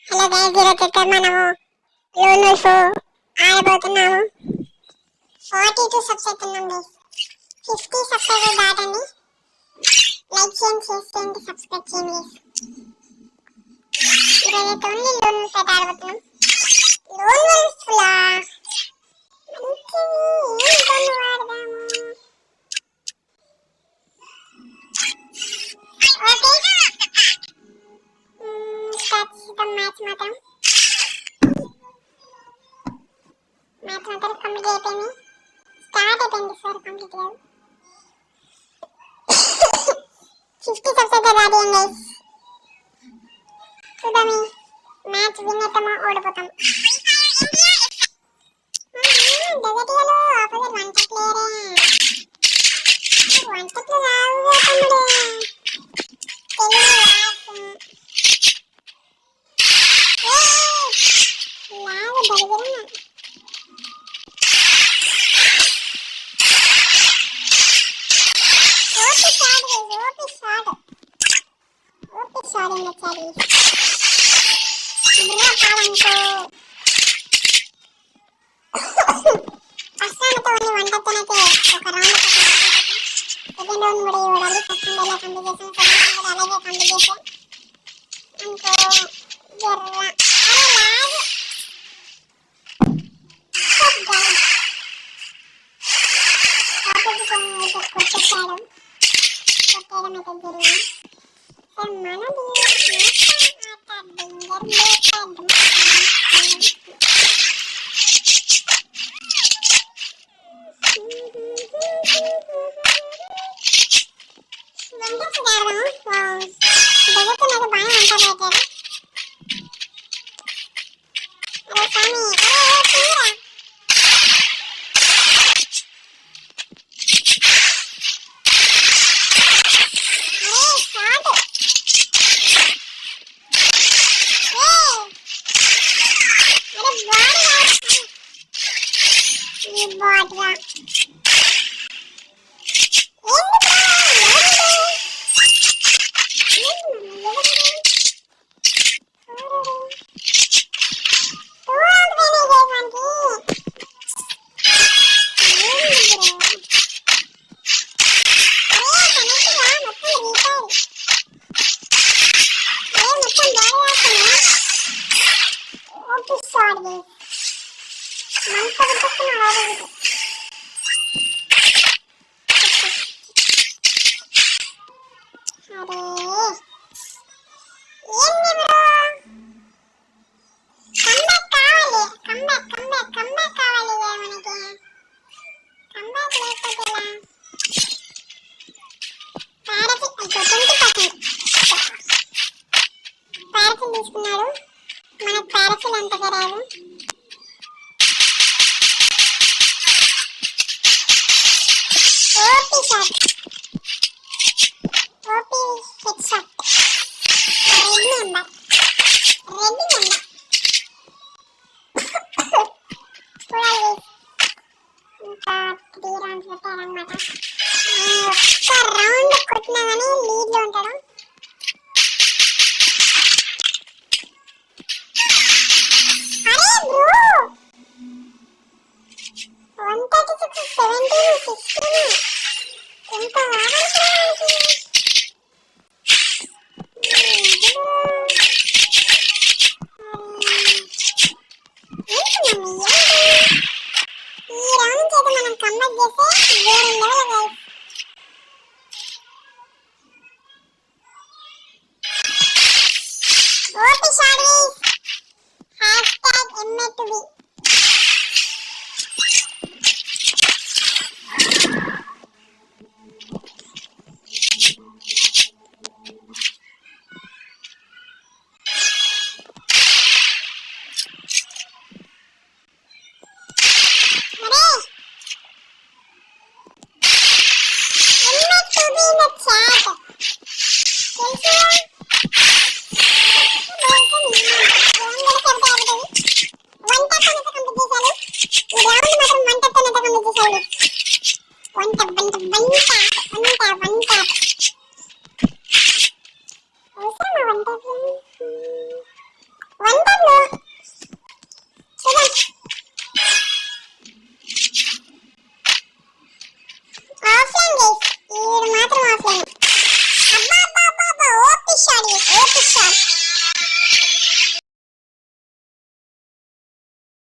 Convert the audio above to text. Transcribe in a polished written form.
Hello guys, ఈరోజు మనము lone wolf ఆడబోతున్నాము. 42 సబ్స్ అవుతున్నాం గైస్. 50 సబ్స్క్రైబర్ దాటండి. లైక్ చేయండి, షేర్ చేయండి, సబ్స్క్రైబ్ చేయండి గైస్. ఈరోజైతే ఓన్లీ లోన్ వుల్ఫ్ అయితే ఆడబోతున్నాం. లోన్ వుల్ఫ్ లా మంచిది గన్ వాడదాము. ఓకే, స్టార్ట్ చేద్దాం మ్యాచ్ మాత్రం. కంప్లీట్ అయిపోయింది. స్టార్ట్ అయిపోయింది సార్, కంప్లీట్ కాదు. 50 సబ్స్ అయితే రెడీ అండి గైస్. చూద్దాం మ్యాచ్ విన్ అవుతామా ఓడిపోతాం. డెజర్టియాలో ఆపోజిట్ వన్ టచ్ ప్లేయరే. వన్ టచ్ లో రావుగా తమ్ముడు. తెలుగు లాగు దరిద్రమా. సారీ నచ్చాలి ఇందులో కాదనుకో. ఫస్ట్ రౌండ్తో ఓన్లీ వన్ టచ్తోనైతే ఒక రౌండ్ సెకండ్ రౌండ్ కూడా ఇవ్వడాలి. ఫస్ట్ రౌండ్ ఎలా కంప్లీట్ చేసాం, సెకండ్ రౌండ్ అలాగే కంప్లీట్ చేసాం ఇంకో జర్ర. అరే లాగ్ ఆపోజిషన్ అయితే కొట్టేసాడు. కొట్టేయడం అయితే జరిగింది. మనది తీసుకున్నాడు. మనకు ప్యారసిల్ అంతగా రాదు. OP shot, OP head shot. Red number చూడాలి. ఇంకా 3 రౌండ్స్ పెట్టారనమాట. ఒక్క రౌండ్ కొట్టినా కానీ లీడ్లో ఉంటాడు. Everybody is epic shot.